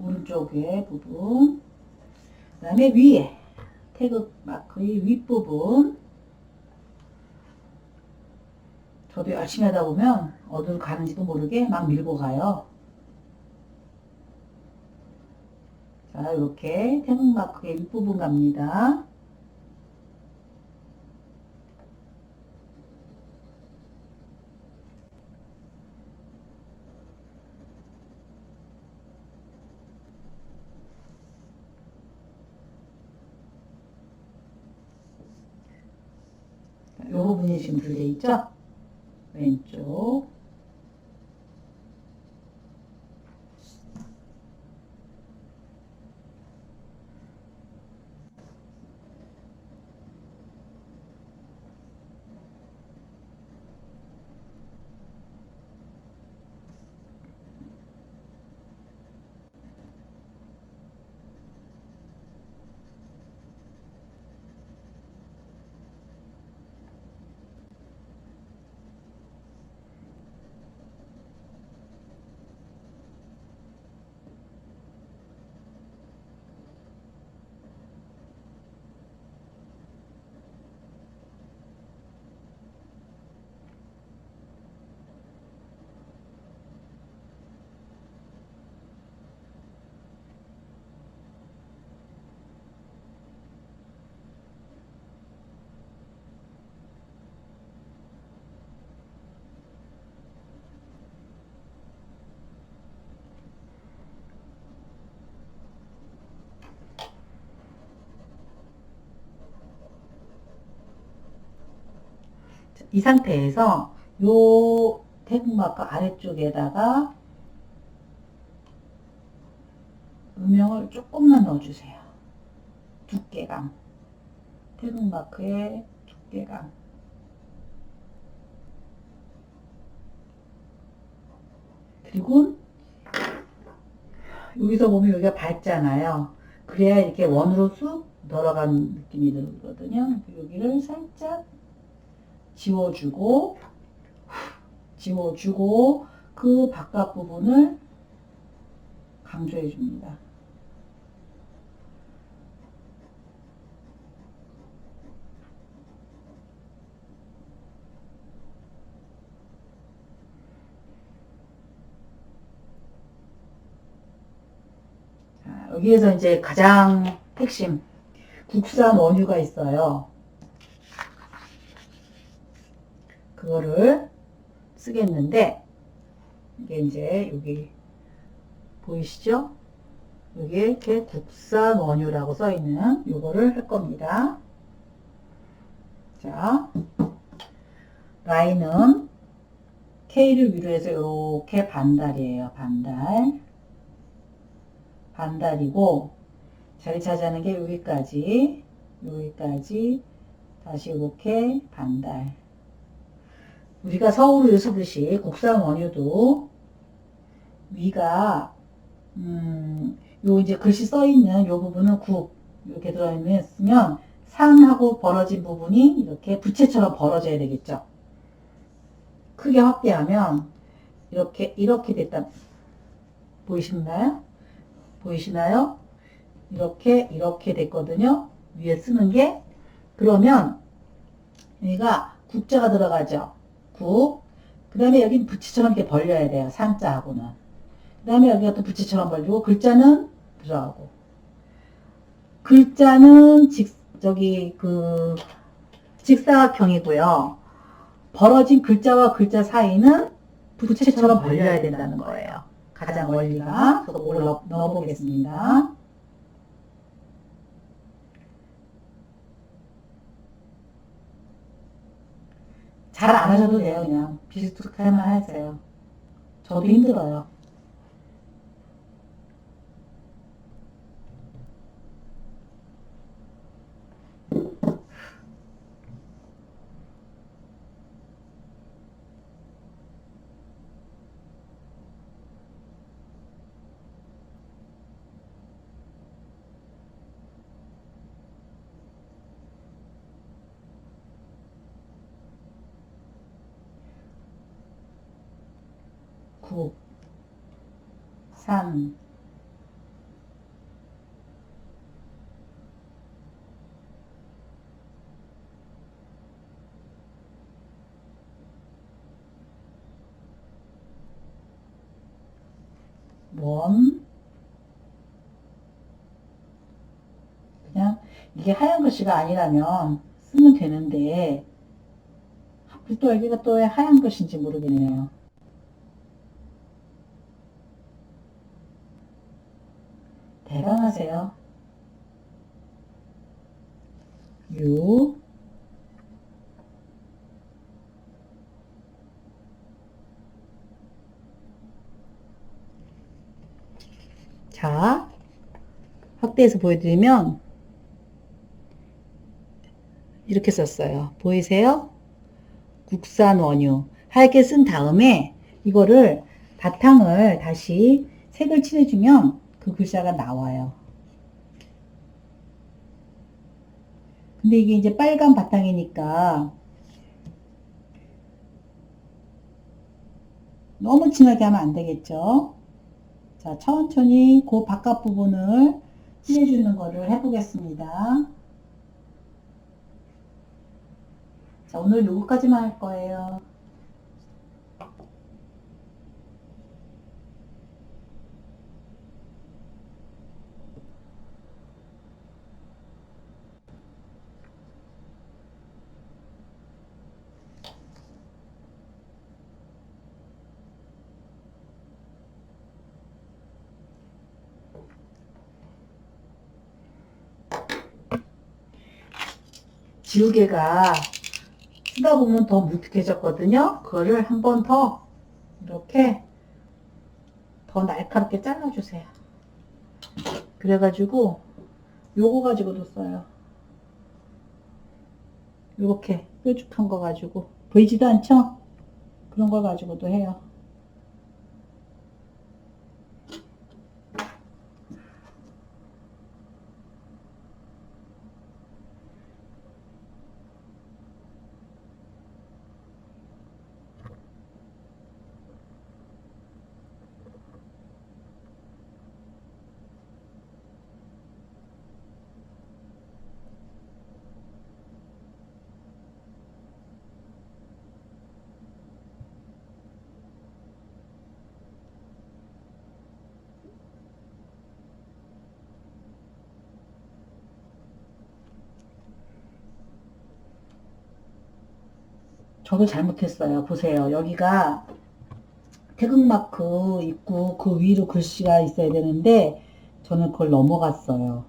오른쪽 위에 부분. 그 다음에 위에 태극 마크의 윗부분. 저도 열심히 하다 보면 어디로 가는지도 모르게 막 밀고 가요. 자, 이렇게 태극 마크의 윗부분 갑니다. 부분이 지금 들려 있죠? 왼쪽. 이 상태에서 요 태극마크 아래쪽에다가 음영을 조금만 넣어주세요. 두께감. 태극마크의 두께감. 그리고 여기서 보면 여기가 밝잖아요. 그래야 이렇게 원으로 쑥 들어간 느낌이 들거든요. 여기를 살짝 지워주고 그 바깥 부분을 강조해 줍니다. 자, 여기에서 이제 가장 핵심 국산 원유가 있어요. 그거를 쓰겠는데 이게 이제 여기 보이시죠? 여기에 이렇게 국산 원유라고 써 있는 요거를 할 겁니다. 자, 라인은 K를 위로 해서 이렇게 반달이에요. 반달이고 자리 차지하는 게 여기까지 다시 이렇게 반달. 우리가 서울을 쓰듯이 국산 원유도 위가 요 이제 글씨 써 있는 요 부분은 국 이렇게 들어있으면 산하고 벌어진 부분이 이렇게 부채처럼 벌어져야 되겠죠. 크게 확대하면 이렇게 됐다. 보이시나요? 이렇게 됐거든요. 위에 쓰는 게. 그러면 여기가 국자가 들어가죠. 국. 그 다음에 여기는 부채처럼 이렇게 벌려야 돼요. 산자하고는. 그 다음에 여기가 또 부채처럼 벌리고 글자는 들어가고. 글자는 직사각형이고요. 벌어진 글자와 글자 사이는 부채처럼 벌려야 된다는 거예요. 가장 원리가. 저도 그걸 넣어보겠습니다. 잘 안 하셔도 돼요. 그냥 비슷하게만 하세요. 저도 힘들어요. 국, 산, 원. 그냥 이게 하얀 글씨가 아니라면 쓰면 되는데 또 여기가 또 왜 하얀 글씨인지 모르겠네요. 대단하세요. 유, 자, 확대해서 보여드리면 이렇게 썼어요. 보이세요? 국산 원유. 하얗게 쓴 다음에 이거를 바탕을 다시 색을 칠해주면 그 글자가 나와요. 근데 이게 이제 빨간 바탕이니까 너무 진하게 하면 안 되겠죠? 자, 천천히 그 바깥 부분을 칠해주는 거를 해보겠습니다. 자, 오늘 요거까지만 할 거예요. 지우개가 쓰다 보면 더 뭉툭해졌거든요. 그거를 한 번 더 이렇게 더 날카롭게 잘라주세요. 그래가지고 요거 가지고도 써요. 요렇게 뾰족한 거 가지고 보이지도 않죠? 그런 걸 가지고도 해요. 저도 잘못했어요. 보세요. 여기가 태극마크 있고 그 위로 글씨가 있어야 되는데 저는 그걸 넘어갔어요.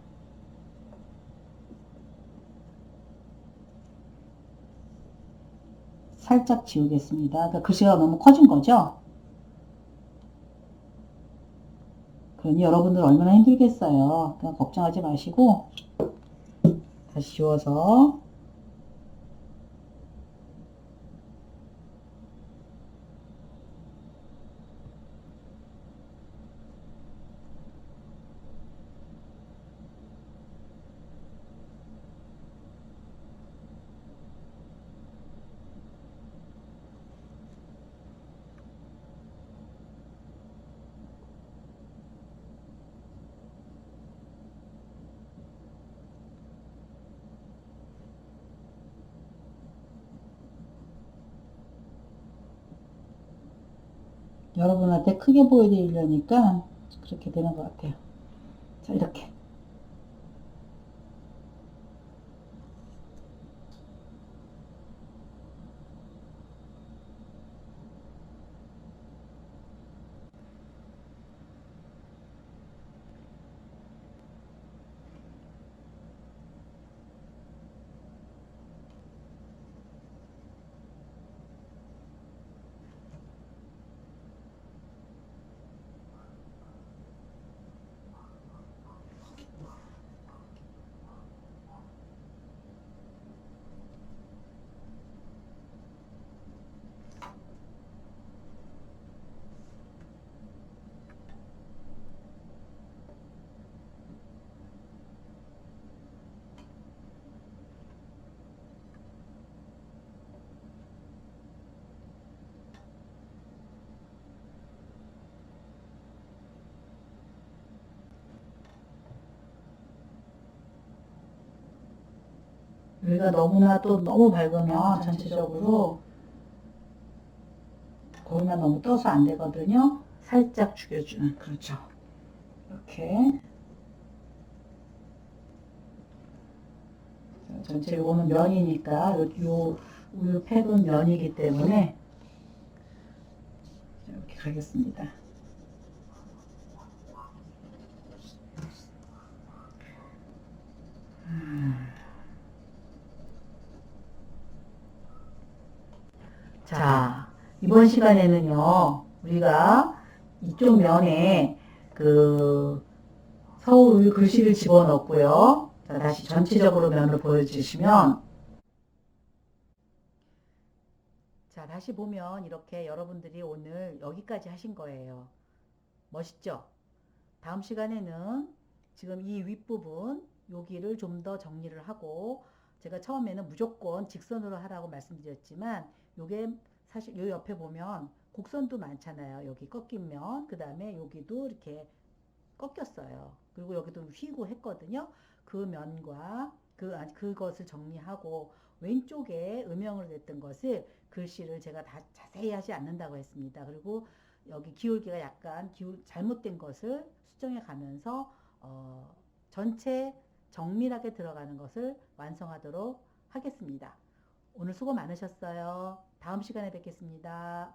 살짝 지우겠습니다. 그러니까 글씨가 너무 커진 거죠? 그러니 여러분들 얼마나 힘들겠어요. 그냥 걱정하지 마시고 다시 지워서 여러분한테 크게 보여드리려니까 그렇게 되는 것 같아요. 자, 이렇게. 여기가 너무나 또 너무 밝으면 전체적으로 거기만 너무 떠서 안 되거든요. 살짝 죽여주는, 그렇죠. 이렇게. 전체 요거는 면이니까, 요 우유 팩은 면이기 때문에 이렇게 가겠습니다. 자, 이번 시간에는요, 우리가 이쪽 면에 그 서울 글씨를 집어넣고요. 자, 다시 전체적으로 면을 보여주시면, 자, 다시 보면 이렇게 여러분들이 오늘 여기까지 하신 거예요. 멋있죠? 다음 시간에는 지금 이 윗부분 여기를 좀 더 정리를 하고, 제가 처음에는 무조건 직선으로 하라고 말씀드렸지만 요게 사실 요 옆에 보면 곡선도 많잖아요. 여기 꺾인 면, 그 다음에 여기도 이렇게 꺾였어요. 그리고 여기도 휘고 했거든요. 그 면과 그것을 정리하고, 왼쪽에 음영으로 됐던 것을 글씨를 제가 다 자세히 하지 않는다고 했습니다. 그리고 여기 기울기가 약간 잘못된 것을 수정해 가면서 전체 정밀하게 들어가는 것을 완성하도록 하겠습니다. 오늘 수고 많으셨어요. 다음 시간에 뵙겠습니다.